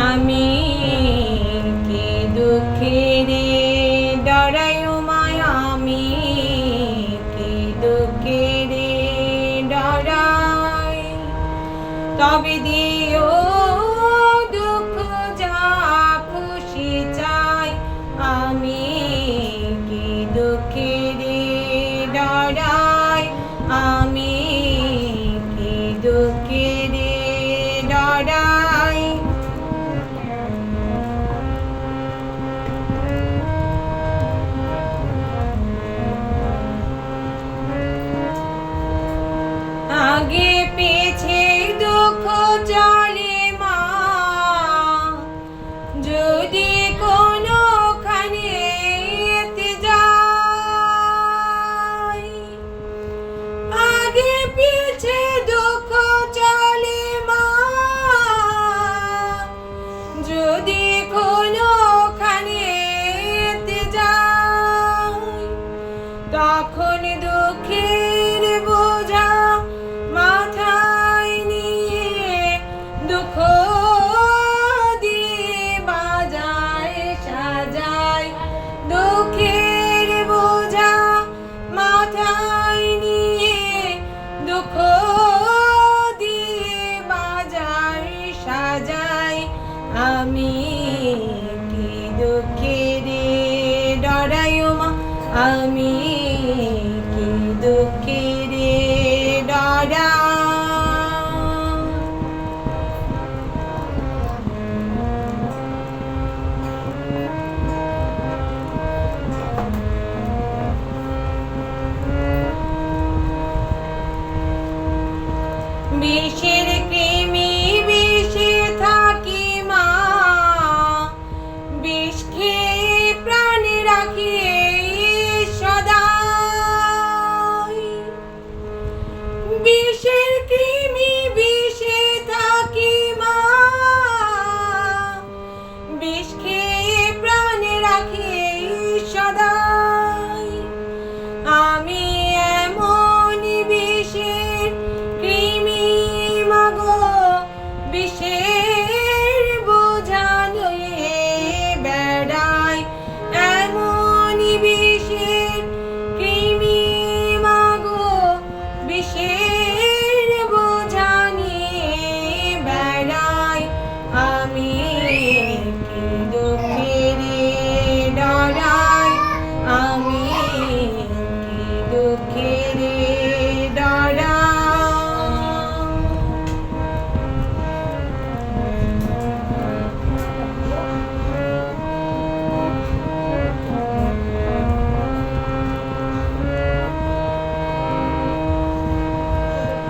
আমি কি দুঃখেরে ডরাই উমায়, আমি কি দুঃখেরে ডরাই, তবে দিও দুঃখ যা খুশি চাই, আমি কি দুঃখেরে ডরাই, আমি কি দুঃখেরে ডরাই। আগে পেছে দুঃখ চলে মা, যদি কোনোখানে যাই, আগে পেছে দুঃখ চলে মা, যদি কোনোখানে যাই, তখন দুঃখের বোঝা মাথায় নিয়ে দুঃখ দিয়ে বাজায় সাজায়, দুঃখের বোঝা মাথায় নিয়ে দুঃখ দিয়ে বাজায় সাজায়, আমি কি দুঃখেরে ডরাই মা, আমি কি দুঃখেরে ডরাই। বিষের কৃমি বিষে থাকি মা, বিষ খেয়ে প্রাণে রাখি সদাই, বিষের কৃমি বিষে থাকি মা, বিষ খেয়ে প্রাণে রাখি সদাই, আমি এমন বিষের কৃমি মাগো, বিষের বোঝা লয়ে বেড়াই, এমন বিষের কৃমি মাগো, বিষের বোঝা নিয়ে বেড়াই, আমি কি দুঃখেরে ডরাই, আমি কি দুঃখেরে ডরাই।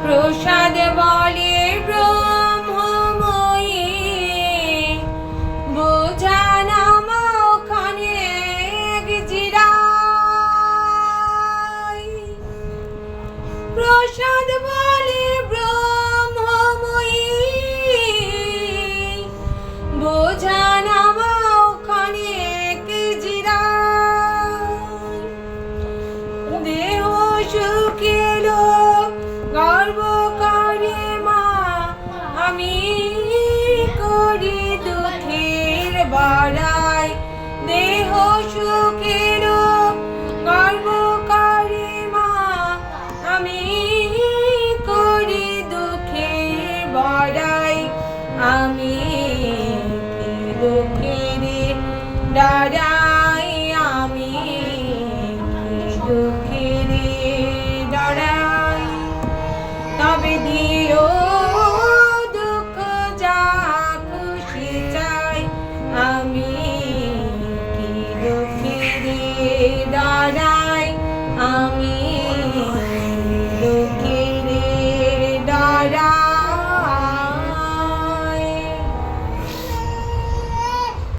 প্রসাদ বলে ব্রহ্মময়ী, বোঝা নামাও খানেক জিরাই, প্রসাদ বলে ব্রহ্মময়ী, বোঝা নামাও খানেক জিরাই, দেহ শুকিল গর্ব করে মা, আমি করি দুঃখের বড়াই, দেহ সুখের গর্ব করে মা, আমি করি দুঃখের বড়াই, আমি